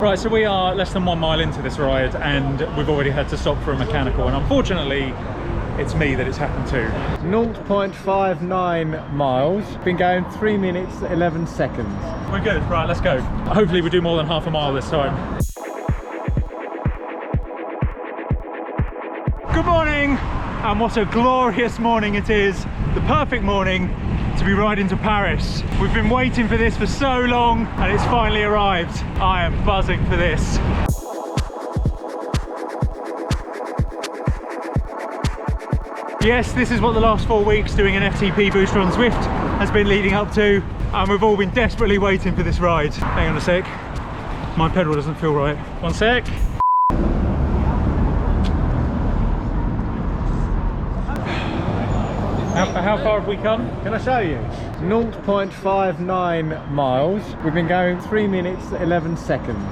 Right, so we are less than 1 mile into this ride and we've already had to stop for a mechanical, and unfortunately it's me that it's happened to. 0.59 miles, been going 3 minutes 11 seconds. We're good, right, let's go. Hopefully we do more than half a mile this time. Good morning, and what a glorious morning it is. The perfect morning to be riding to Paris. We've been waiting for this for so long and it's finally arrived. I am buzzing for this. Yes, this is what the last 4 weeks doing an FTP booster on Zwift has been leading up to, and we've all been desperately waiting for this ride. Hang on a sec, my pedal doesn't feel right. One sec. How far have we come? Can I show you? 0.59 miles. We've been going 3 minutes 11 seconds.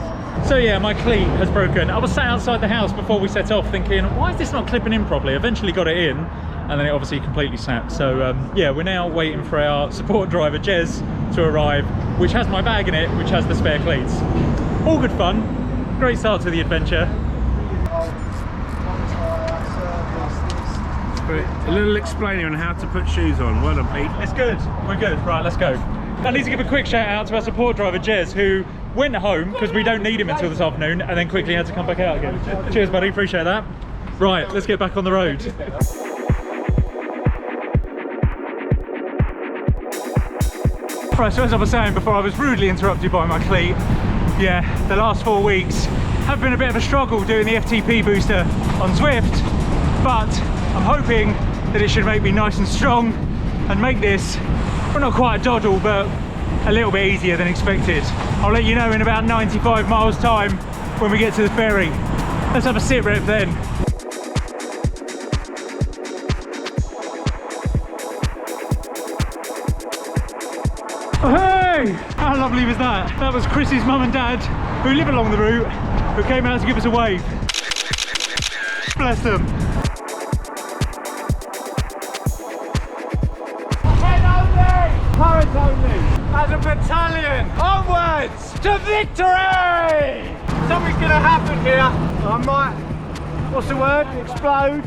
So yeah, my cleat has broken. I was sat outside the house before we set off thinking, why is this not clipping in properly? Eventually got it in, and then it obviously completely snapped. So yeah, we're now waiting for our support driver Jez to arrive, which has my bag in it, which has the spare cleats. All good fun. Great start to the adventure. A little explaining on how to put shoes on. Well done, Pete. It's good. We're good. Right, let's go. I need to give a quick shout out to our support driver Jez, who went home because we don't need him until this afternoon, and then quickly had to come back out again. Cheers, buddy. Appreciate that. Right, let's get back on the road. Right, so as I was saying before, I was rudely interrupted by my cleat. Yeah, the last 4 weeks have been a bit of a struggle doing the FTP booster on Zwift, but I'm hoping that it should make me nice and strong and make this, well, not quite a doddle, but a little bit easier than expected. I'll let you know in about 95 miles time when we get to the ferry. Let's have a sit rep then. Oh, hey! How lovely was that? That was Chris's mum and dad, who live along the route, who came out to give us a wave. Bless them. Paris only, as a battalion, onwards to victory! Something's gonna happen here. I might, what's the word, explode.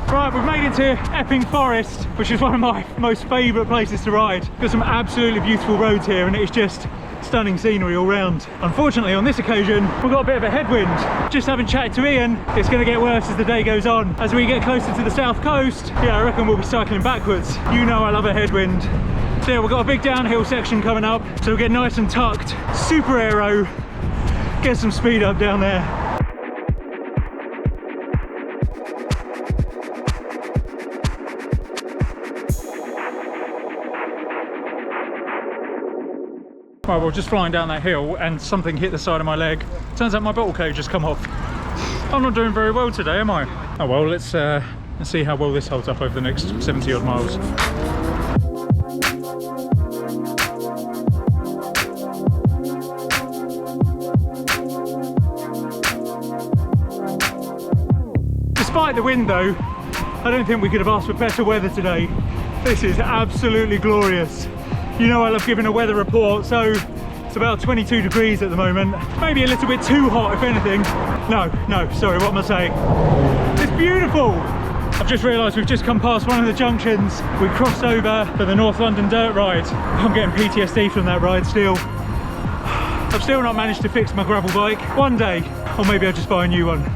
Right, we've made it to Epping Forest, which is one of my most favourite places to ride. Got some absolutely beautiful roads here, and it's just stunning scenery all round. Unfortunately, on this occasion, we've got a bit of a headwind. Just having chatted to Ian, it's going to get worse as the day goes on. As we get closer to the south coast, yeah, I reckon we'll be cycling backwards. You know I love a headwind. So yeah, we've got a big downhill section coming up, so we'll get nice and tucked, super aero, get some speed up down there. Right, well, just flying down that hill and something hit the side of my leg. Turns out my bottle cage has come off. I'm not doing very well today, am I? Oh well, let's see how well this holds up over the next 70 odd miles. Despite the wind though, I don't think we could have asked for better weather today. This is absolutely glorious. You know I love giving a weather report, so it's about 22 degrees at the moment. Maybe a little bit too hot if anything. No, sorry, what am I saying? It's beautiful! I've just realised we've just come past one of the junctions. We crossed over for the North London dirt ride. I'm getting PTSD from that ride still. I've still not managed to fix my gravel bike. One day, or maybe I'll just buy a new one.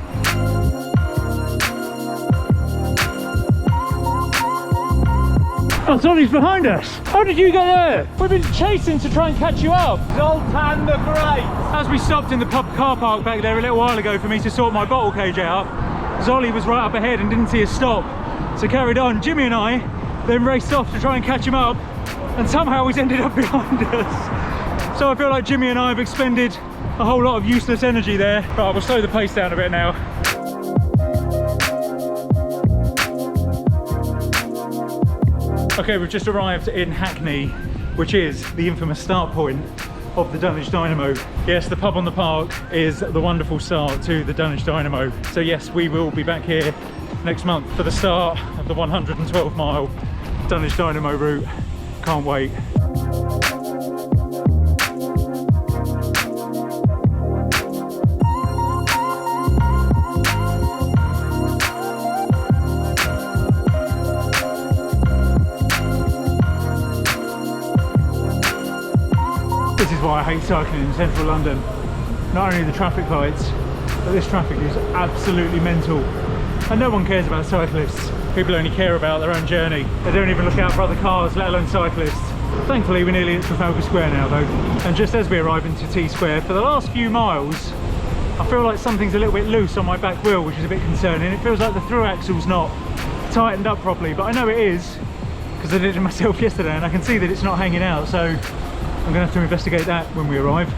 Oh, Zolly's behind us. How did you get there? We've been chasing to try and catch you up. Zoltan the Great. As we stopped in the pub car park back there a little while ago for me to sort my bottle cage out, Zolly was right up ahead and didn't see us stop. So carried on. Jimmy and I then raced off to try and catch him up, and somehow he's ended up behind us. So I feel like Jimmy and I have expended a whole lot of useless energy there. Right, we'll slow the pace down a bit now. Okay, we've just arrived in Hackney, which is the infamous start point of the Dunwich Dynamo. Yes, the pub on the park is the wonderful start to the Dunwich Dynamo. So yes, we will be back here next month for the start of the 112-mile Dunwich Dynamo route. Can't wait. why I hate cycling in central London. Not only the traffic lights, but this traffic is absolutely mental. And no one cares about cyclists. People only care about their own journey. They don't even look out for other cars, let alone cyclists. Thankfully, we're nearly at Trafalgar Square now though. And just as we arrive into T Square, for the last few miles, I feel like something's a little bit loose on my back wheel, which is a bit concerning. It feels like the through axle's not tightened up properly, but I know it is, because I did it myself yesterday and I can see that it's not hanging out, so I'm gonna have to investigate that when we arrive,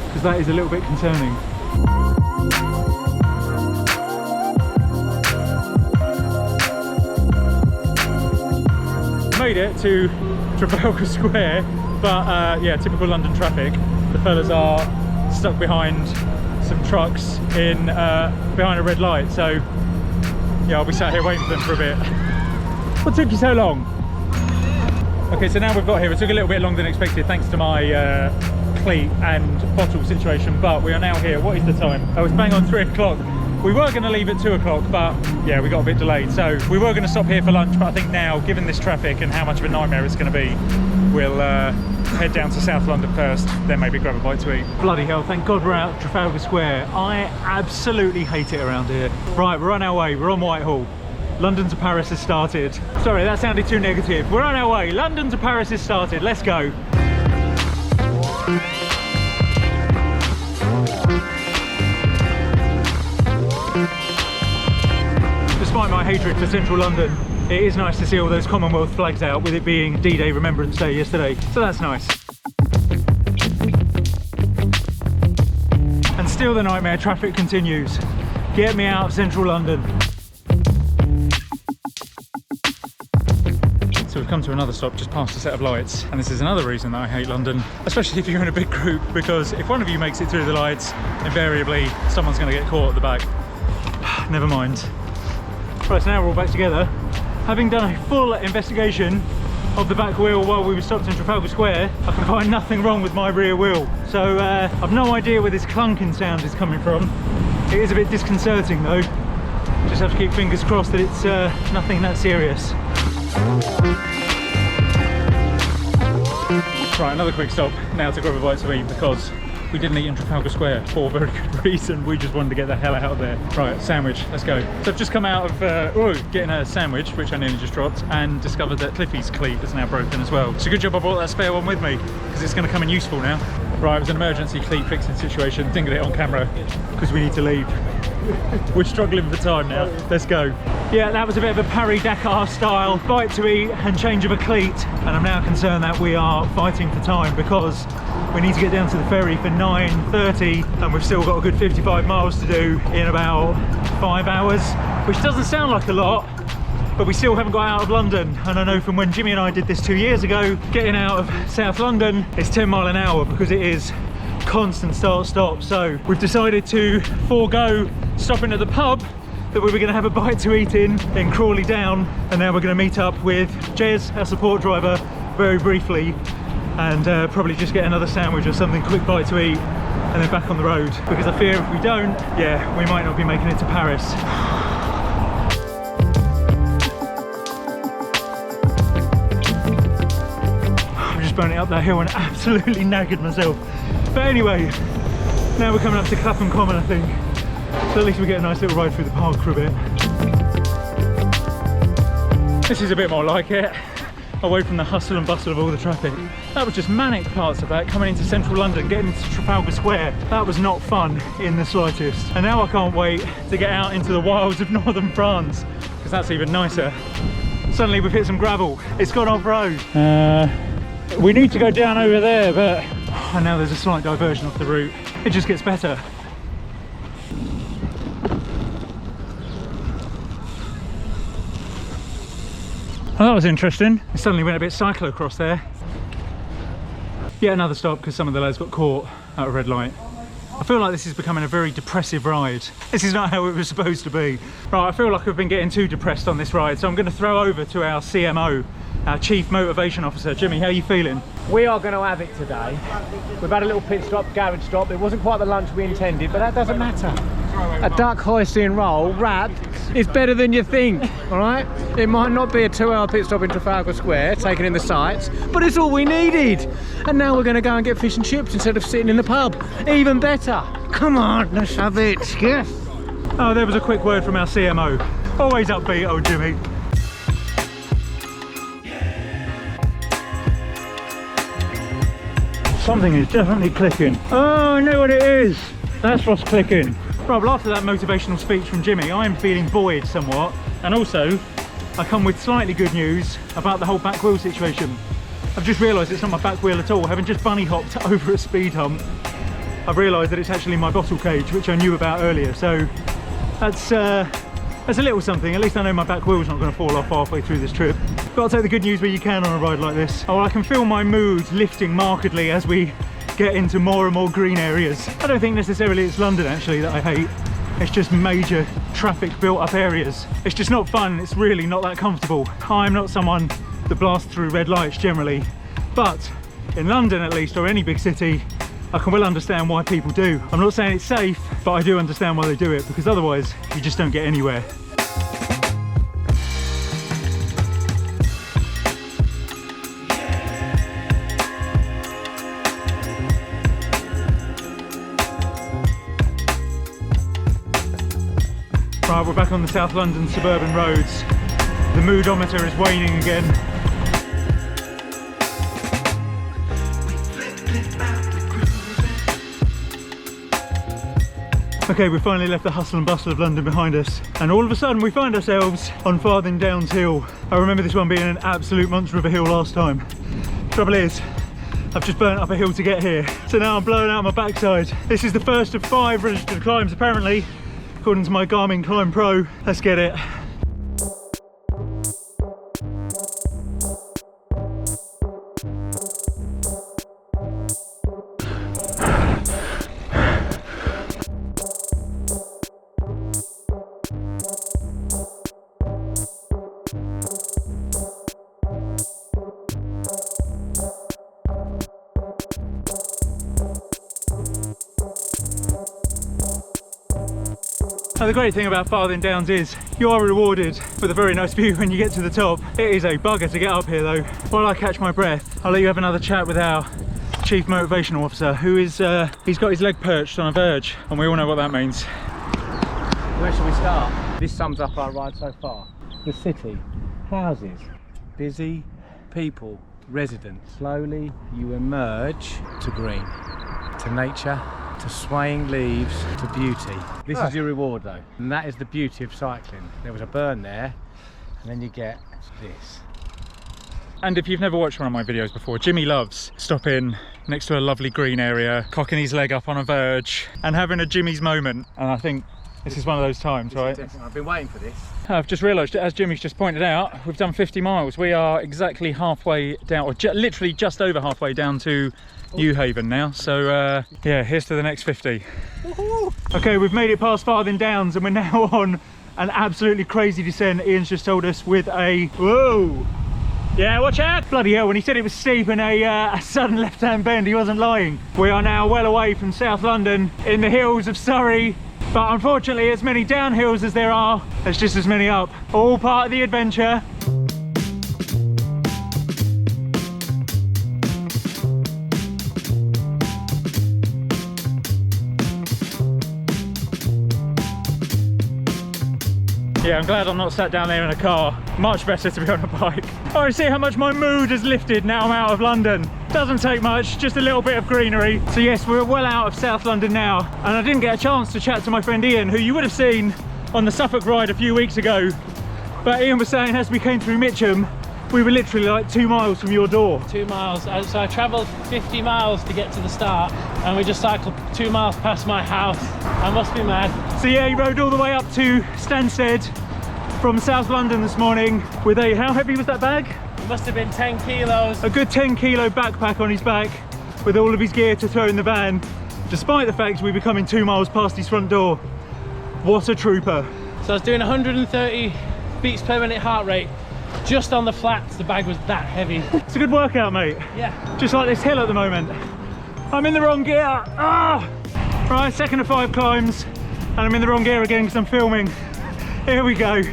because that is a little bit concerning. Made it to Trafalgar Square, but yeah, typical London traffic. The fellas are stuck behind some trucks in behind a red light, so yeah, I'll be sat here waiting for them for a bit. What took you so long? Okay, so now we've got here. It took a little bit longer than expected thanks to my cleat and bottle situation, but we are now here. What is the time? Oh, it's bang on 3 o'clock. We were going to leave at 2 o'clock, but yeah, we got a bit delayed. So we were going to stop here for lunch, but I think now, given this traffic and how much of a nightmare it's going to be, we'll head down to South London first, then maybe grab a bite to eat. Bloody hell, thank God we're out at Trafalgar Square. I absolutely hate it around here. Right, we're on our way, we're on Whitehall. London to Paris has started. Sorry, that sounded too negative. We're on our way, London to Paris has started, let's go. Despite my hatred for central London, it is nice to see all those Commonwealth flags out, with it being D-Day Remembrance Day yesterday, so that's nice. And still the nightmare traffic continues. Get me out of central London. So we've come to another stop just past a set of lights, and this is another reason that I hate London, especially if you're in a big group, because if one of you makes it through the lights, invariably someone's going to get caught at the back. Never mind. Right, so now we're all back together. Having done a full investigation of the back wheel while we were stopped in Trafalgar Square, I can find nothing wrong with my rear wheel. So I've no idea where this clunking sound is coming from. It is a bit disconcerting though. Just have to keep fingers crossed that it's nothing that serious. Right, another quick stop now to grab a bite to eat, because we didn't eat in Trafalgar Square for a very good reason. We just wanted to get the hell out of there. Right, sandwich, let's go. So I've just come out of getting a sandwich, which I nearly just dropped, and discovered that Cliffy's cleat is now broken as well. So good job I brought that spare one with me, because it's going to come in useful now. Right, it was an emergency cleat fixing situation. Didn't get it on camera because we need to leave. We're struggling for time now. Let's go. Yeah, that was a bit of a Paris-Dakar style bite to eat and change of a cleat. And I'm now concerned that we are fighting for time, because we need to get down to the ferry for 9:30, and we've still got a good 55 miles to do in about 5 hours, which doesn't sound like a lot, but we still haven't got out of London. And I know from when Jimmy and I did this 2 years ago, getting out of South London is 10 mile an hour, because it is constant start-stop. So we've decided to forego stopping at the pub that we were going to have a bite to eat in Crawley Down, and now we're going to meet up with Jez, our support driver, very briefly, and probably just get another sandwich or something, quick bite to eat, and then back on the road, because I fear if we don't, yeah, we might not be making it to Paris. I'm just burning up that hill and absolutely knackered myself. But anyway, now we're coming up to Clapham Common, I think. So at least we get a nice little ride through the park for a bit. This is a bit more like it, away from the hustle and bustle of all the traffic. That was just manic parts of that, coming into central London, getting into Trafalgar Square. That was not fun in the slightest. And now I can't wait to get out into the wilds of northern France, because that's even nicer. Suddenly we've hit some gravel. It's gone off-road. We need to go down over there, but and now there's a slight diversion off the route. It just gets better. Oh, that was interesting. It suddenly went a bit cyclocross there. Yet another stop, because some of the lads got caught at a red light. I feel like this is becoming a very depressive ride. This is not how it was supposed to be. Right, I feel like I've been getting too depressed on this ride, so I'm going to throw over to our CMO, our Chief Motivation Officer. Jimmy, how are you feeling? We are going to have it today. We've had a little pit stop, garage stop. It wasn't quite the lunch we intended, but that doesn't matter. A duck hoisin roll wrapped It's better than you think, all right? It might not be a 2-hour pit stop in Trafalgar Square, taking in the sights, but it's all we needed. And now we're going to go and get fish and chips instead of sitting in the pub. Even better. Come on, let's have it. Yes. Oh, there was a quick word from our CMO. Always upbeat, old Jimmy. Something is definitely clicking. Oh, I know what it is. That's what's clicking. Right, well, after that motivational speech from Jimmy, I am feeling buoyed somewhat. And also, I come with slightly good news about the whole back wheel situation. I've just realised it's not my back wheel at all. Having just bunny hopped over a speed hump, I've realised that it's actually my bottle cage, which I knew about earlier. So that's a little something. At least I know my back wheel's not going to fall off halfway through this trip. Got to take the good news where you can on a ride like this. Oh, I can feel my mood lifting markedly as we get into more and more green areas. I don't think necessarily it's London actually that I hate. It's just major traffic built up areas. It's just not fun. It's really not that comfortable. I'm not someone that blasts through red lights generally, but in London at least, or any big city, I can well understand why people do. I'm not saying it's safe, but I do understand why they do it, because otherwise you just don't get anywhere. Right, we're back on the South London suburban roads. The moodometer is waning again. Okay, we finally left the hustle and bustle of London behind us, and all of a sudden we find ourselves on Farthing Downs Hill. I remember this one being an absolute monster of a hill last time. Trouble is, I've just burnt up a hill to get here, so now I'm blowing out my backside. This is the first of 5 registered climbs apparently, according to my Garmin Climb Pro. Let's get it. Now the great thing about Farthing Downs is you are rewarded with a very nice view when you get to the top. It is a bugger to get up here though. While I catch my breath, I'll let you have another chat with our Chief Motivational Officer, who is, he's got his leg perched on a verge, and we all know what that means. Where should we start? This sums up our ride so far. The city, houses, busy, people, residents. Slowly you emerge to green, to nature, to swaying leaves, to beauty. This is your reward though, and that is the beauty of cycling. There was a burn there, and then you get this. And if you've never watched one of my videos before, Jimmy loves stopping next to a lovely green area, cocking his leg up on a verge, and having a Jimmy's moment. And I think this is one of those times, right? I've been waiting for this. I've just realised, as Jimmy's just pointed out, we've done 50 miles. We are exactly halfway down, or literally just over halfway down to Newhaven now. So yeah, here's to the next 50. Okay, we've made it past Farthing Downs and we're now on an absolutely crazy descent. Ian's just told us with a, whoa! Yeah, watch out! Bloody hell, when he said it was steep and a sudden left-hand bend, he wasn't lying. We are now well away from South London in the hills of Surrey. But unfortunately, as many downhills as there are, there's just as many up. All part of the adventure. Yeah, I'm glad I'm not sat down there in a car. Much better to be on a bike. Oh, see how much my mood has lifted now I'm out of London. Doesn't take much, just a little bit of greenery. So yes, we're well out of South London now. And I didn't get a chance to chat to my friend Ian, who you would have seen on the Suffolk ride a few weeks ago. But Ian was saying as we came through Mitcham, we were literally like 2 miles from your door. 2 miles, so I travelled 50 miles to get to the start, and we just cycled 2 miles past my house. I must be mad. So yeah, he rode all the way up to Stansted from South London this morning with a, how heavy was that bag? It must have been 10 kilos. A good 10 kilo backpack on his back with all of his gear to throw in the van, despite the fact we were coming 2 miles past his front door. What a trooper. So I was doing 130 beats per minute heart rate. Just on the flats, the bag was that heavy. It's a good workout, mate. Yeah. Just like this hill at the moment. I'm in the wrong gear. Ah! Right, second of 5 climbs, and I'm in the wrong gear again because I'm filming. Here we go. Who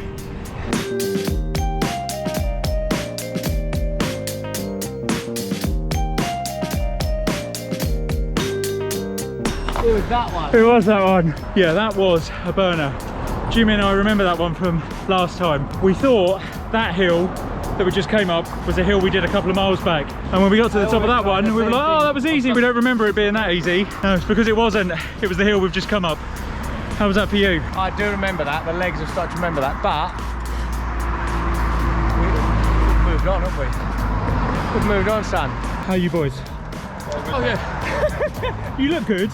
was that one? Who was that one? Yeah, that was a burner. Jimmy and I remember that one from last time. We thought that hill that we just came up was a hill we did a couple of miles back. And when we got to the top of that one, we were like, oh, that was easy. We don't remember it being that easy. No, it's because it wasn't. It was the hill we've just come up. How was that for you? I do remember that. The legs have started to remember that, but we've moved on, haven't we? We've moved on, son. How are you boys? Oh yeah, You look good.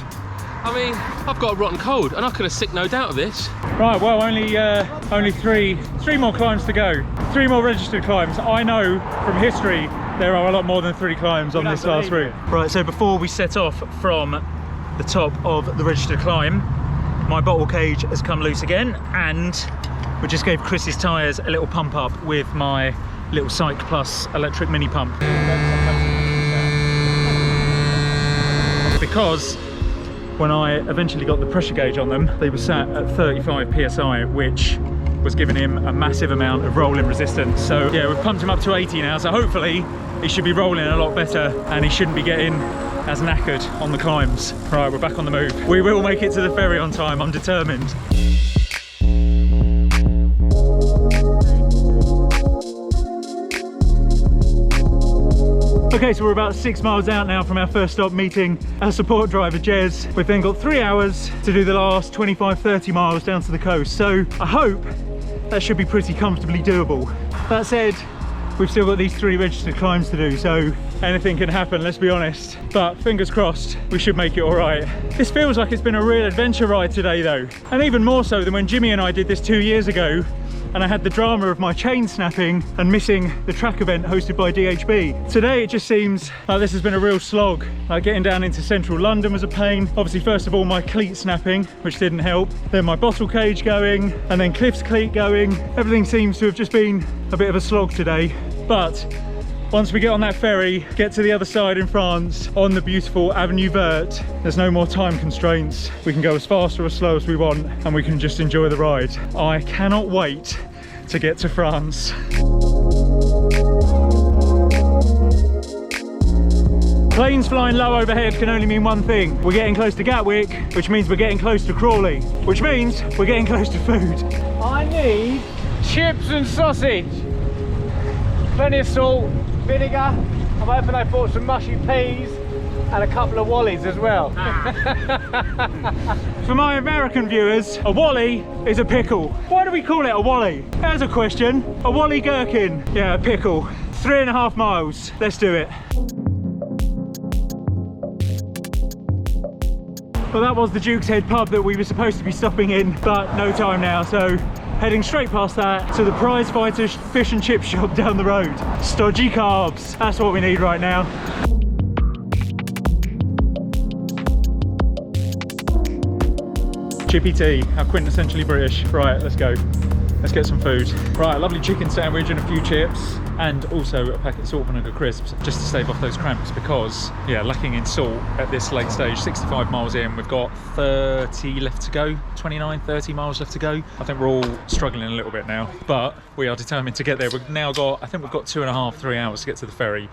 I mean, I've got a rotten cold and I could have sick no doubt of this. Right, well, only three more climbs to go. 3 more registered climbs. I know from history there are a lot more than 3 climbs on this last route. Right, so before we set off from the top of the registered climb, my bottle cage has come loose again, and we just gave Chris's tyres a little pump up with my little Cyc Plus electric mini pump. Because when I eventually got the pressure gauge on them, they were sat at 35 psi, which was giving him a massive amount of rolling resistance. So yeah, we've pumped him up to 80 now, so hopefully he should be rolling a lot better and he shouldn't be getting as knackered on the climbs. Right, we're back on the move. We will make it to the ferry on time, I'm determined. Okay, so we're about 6 miles out now from our first stop, meeting our support driver, Jez. We've then got 3 hours to do the last 25-30 miles down to the coast. So I hope that should be pretty comfortably doable. That said, we've still got these 3 registered climbs to do, so anything can happen, let's be honest. But fingers crossed, we should make it all right. This feels like it's been a real adventure ride today though. And even more so than when Jimmy and I did this 2 years ago, and I had the drama of my chain snapping and missing the track event hosted by DHB. Today it just seems like this has been a real slog. Like getting down into central London was a pain. Obviously, first of all, my cleat snapping, which didn't help. Then my bottle cage going, and then Cliff's cleat going. Everything seems to have just been a bit of a slog today. But once we get on that ferry, get to the other side in France, on the beautiful Avenue Verte, there's no more time constraints. We can go as fast or as slow as we want, and we can just enjoy the ride. I cannot wait to get to France. Planes flying low overhead can only mean one thing. We're getting close to Gatwick, which means we're getting close to Crawley, which means we're getting close to food. I need chips and sausage. Plenty of salt, vinegar. I'm hoping I bought some mushy peas and a couple of wallies as well. For my American viewers, a wally is a pickle. Why do we call it a wally? There's a question. A wally gherkin. Yeah, a pickle. 3.5 miles. Let's do it. Well, that was the Duke's Head pub that we were supposed to be stopping in, but no time now, so heading straight past that to the Prize Fighter fish and chip shop down the road. Stodgy carbs, that's what we need right now. Chippy tea, how quintessentially British. Right, let's go. Let's get some food. Right, a lovely chicken sandwich and a few chips, and also a packet of salt vinegar crisps, just to stave off those cramps, because yeah, lacking in salt at this late stage. 65 miles in, we've got 30 left to go, 29, 30 miles left to go. I think we're all struggling a little bit now, but we are determined to get there. We've now got, I think we've got 2.5, 3 hours to get to the ferry.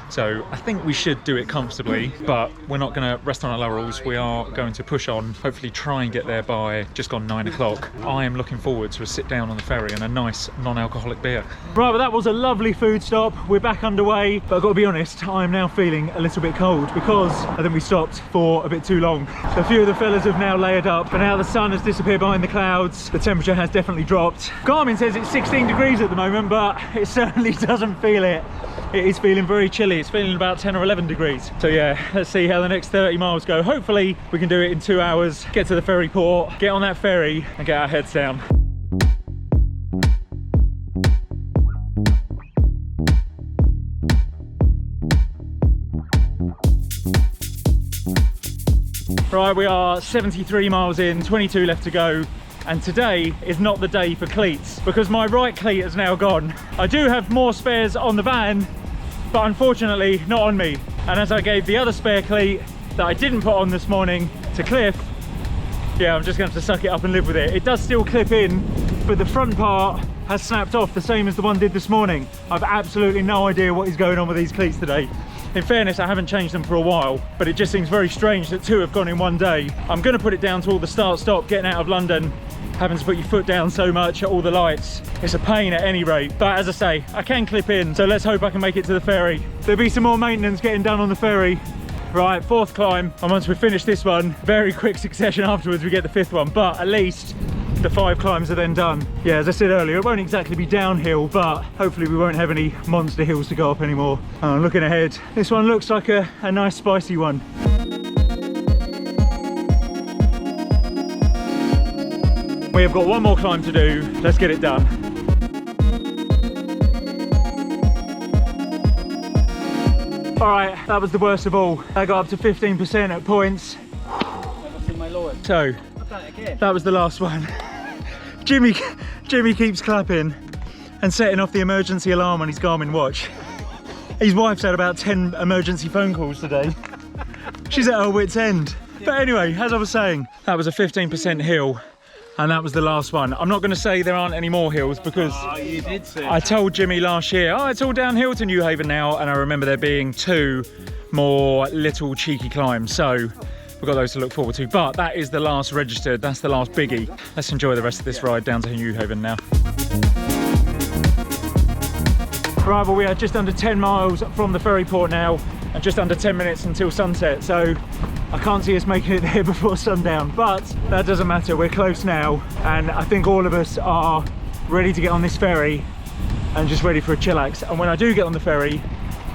So I think we should do it comfortably, but we're not going to rest on our laurels. We are going to push on, hopefully try and get there by just gone 9 o'clock. I am looking forward to a sit down on the ferry and a nice non-alcoholic beer. Right, well, that was a lovely food stop. We're back underway, but I've got to be honest, I am now feeling a little bit cold because I think we stopped for a bit too long. So a few of the fellas have now layered up, and now the sun has disappeared behind the clouds. The temperature has definitely dropped. Garmin says it's 16 degrees at the moment, but it certainly doesn't feel it. It is feeling very chilly. It's feeling about 10 or 11 degrees. So yeah, let's see how the next 30 miles go. Hopefully we can do it in 2 hours, get to the ferry port, get on that ferry and get our heads down. Right, we are 73 miles in, 22 left to go. And today is not the day for cleats because my right cleat is now gone. I do have more spares on the van, but unfortunately not on me. And as I gave the other spare cleat that I didn't put on this morning to Cliff, yeah, I'm just going to have to suck it up and live with it. It does still clip in but the front part has snapped off the same as the one did this morning. I've absolutely no idea what is going on with these cleats today. In fairness, I haven't changed them for a while, but it just seems very strange that two have gone in one day. I'm going to put it down to all the start-stop, getting out of London, having to put your foot down so much at all the lights. It's a pain at any rate, but as I say, I can clip in, so let's hope I can make it to the ferry. There'll be some more maintenance getting done on the ferry. Right, 4th climb, and once we finish this one, very quick succession afterwards we get the 5th one, but at least the 5 climbs are then done. Yeah, as I said earlier, it won't exactly be downhill, but hopefully we won't have any monster hills to go up anymore. I'm looking ahead. This one looks like a nice spicy one. We have got one more climb to do. Let's get it done. All right, that was the worst of all. I got up to 15% at points. So, that was the last one. Jimmy keeps clapping and setting off the emergency alarm on his Garmin watch. His wife's had about 10 emergency phone calls today. She's at her wit's end. But anyway, as I was saying, that was a 15% hill, and that was the last one. I'm not going to say there aren't any more hills because you did say I told Jimmy last year, oh, it's all downhill to Newhaven now, and I remember there being 2 more little cheeky climbs. So we've got those to look forward to, but that is the last registered, that's the last biggie. Let's enjoy the rest of this ride down to Newhaven now. Right, well, we are just under 10 miles from the ferry port now, and just under 10 minutes until sunset, so I can't see us making it there before sundown, but that doesn't matter, we're close now, and I think all of us are ready to get on this ferry and just ready for a chillax. And when I do get on the ferry,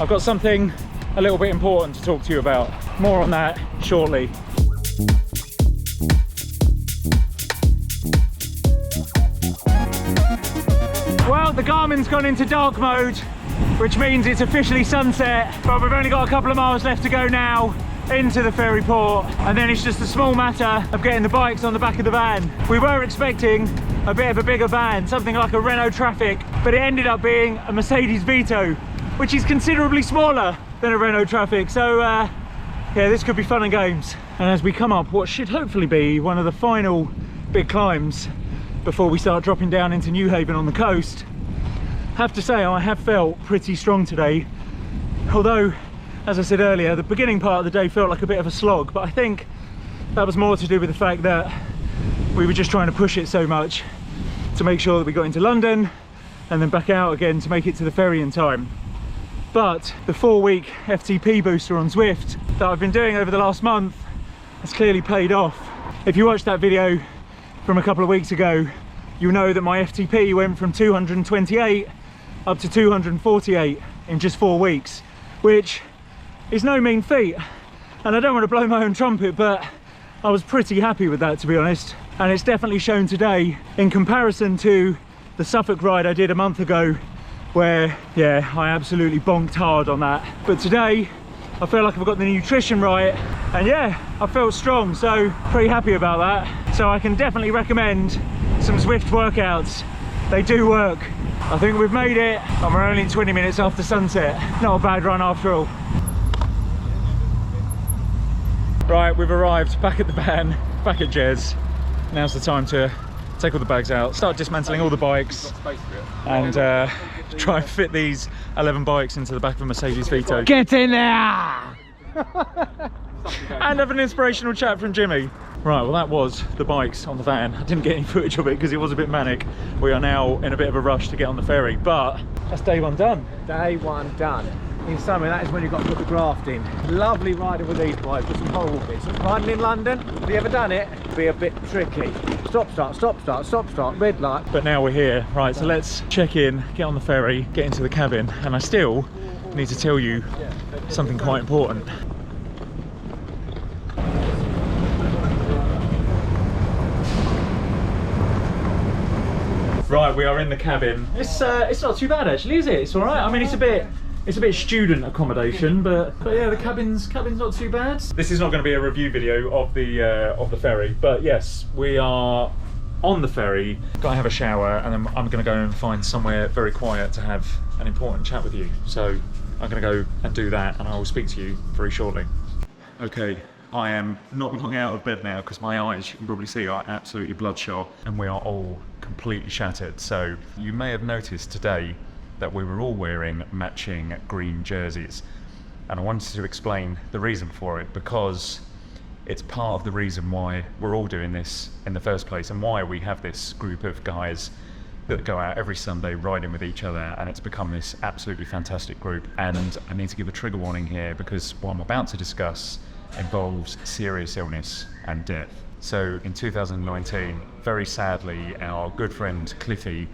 I've got something a little bit important to talk to you about. More on that shortly. Well, the Garmin's gone into dark mode, which means it's officially sunset, but we've only got a couple of miles left to go now into the ferry port, and then it's just a small matter of getting the bikes on the back of the van. We were expecting a bit of a bigger van, something like a Renault Traffic, but it ended up being a Mercedes Vito, which is considerably smaller than a Renault Traffic. So yeah, this could be fun and games. And as we come up what should hopefully be one of the final big climbs before we start dropping down into Newhaven on the coast, I have to say I have felt pretty strong today, although as I said earlier, the beginning part of the day felt like a bit of a slog, but I think that was more to do with the fact that we were just trying to push it so much to make sure that we got into London and then back out again to make it to the ferry in time. But the 4-week FTP booster on Zwift that I've been doing over the last month has clearly paid off. If you watched that video from a couple of weeks ago, you'll know that my FTP went from 228 up to 248 in just 4 weeks, which is no mean feat. And I don't want to blow my own trumpet, but I was pretty happy with that, to be honest. And it's definitely shown today in comparison to the Suffolk ride I did a month ago, where, yeah, I absolutely bonked hard on that. But today, I feel like I've got the nutrition right, and yeah, I felt strong, so pretty happy about that. So I can definitely recommend some Zwift workouts. They do work. I think we've made it, and we're only 20 minutes after sunset. Not a bad run after all. Right, we've arrived back at the van, back at Jez. Now's the time to take all the bags out, start dismantling all the bikes, and try and fit these 11 bikes into the back of a Mercedes Vito. Get in there! And have an inspirational chat from Jimmy. Right, well that was the bikes on the van. I didn't get any footage of it because it was a bit manic. We are now in a bit of a rush to get on the ferry, but that's day one done. Day one done. In summer, that is when you've got to put the graft in. Lovely riding with these bikes, with some horrible bits. Riding in London, have you ever done it? It'd be a bit tricky. Stop, start, stop, start, stop, start, red light. But now we're here. Right, so let's check in, get on the ferry, get into the cabin, and I still need to tell you something quite important. Right, we are in the cabin. It's not too bad actually, is it? It's all right. I mean, it's a bit student accommodation, but yeah, the cabin's not too bad. This is not going to be a review video of the ferry, but yes, we are on the ferry. Gotta have a shower, and then I'm going to go and find somewhere very quiet to have an important chat with you. So I'm going to go and do that, and I will speak to you very shortly. Okay. I am not long out of bed now because my eyes, you can probably see, are absolutely bloodshot, and we are all completely shattered. So you may have noticed today that we were all wearing matching green jerseys, and I wanted to explain the reason for it, because it's part of the reason why we're all doing this in the first place, and why we have this group of guys that go out every Sunday riding with each other, and it's become this absolutely fantastic group. And I need to give a trigger warning here, because what I'm about to discuss involves serious illness and death. So in 2019, very sadly, our good friend Cliffy,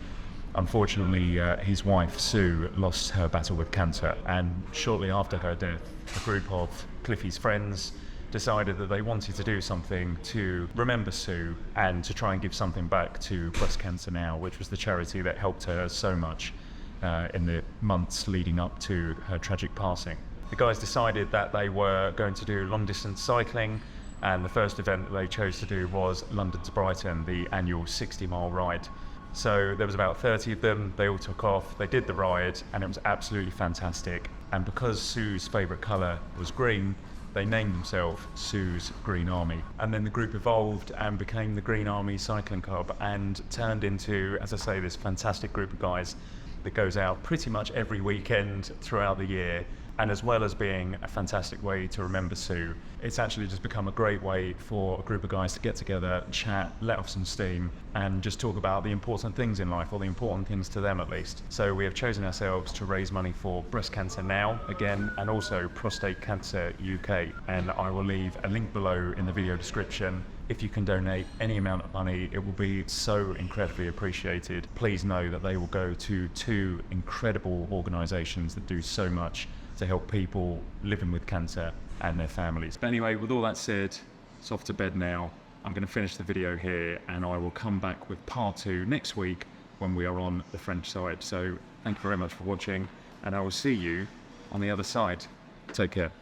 unfortunately his wife Sue lost her battle with cancer, and shortly after her death, a group of Cliffy's friends decided that they wanted to do something to remember Sue and to try and give something back to Breast Cancer Now, which was the charity that helped her so much in the months leading up to her tragic passing. The guys decided that they were going to do long distance cycling, and the first event that they chose to do was London to Brighton, the annual 60-mile ride. So there was about 30 of them, they all took off, they did the ride, and it was absolutely fantastic. And because Sue's favourite colour was green, they named themselves Sue's Green Army. And then the group evolved and became the Green Army Cycling Club, and turned into, as I say, this fantastic group of guys that goes out pretty much every weekend throughout the year. And as well as being a fantastic way to remember Sue, it's actually just become a great way for a group of guys to get together, chat, let off some steam, and just talk about the important things in life, or the important things to them at least. So we have chosen ourselves to raise money for Breast Cancer Now, again, and also Prostate Cancer UK. And I will leave a link below in the video description. If you can donate any amount of money, it will be so incredibly appreciated. Please know that they will go to two incredible organisations that do so much to help people living with cancer and their families. But anyway, with all that said, it's off to bed now. I'm going to finish the video here, and I will come back with part 2 next week when we are on the French side. So thank you very much for watching, and I will see you on the other side. Take care.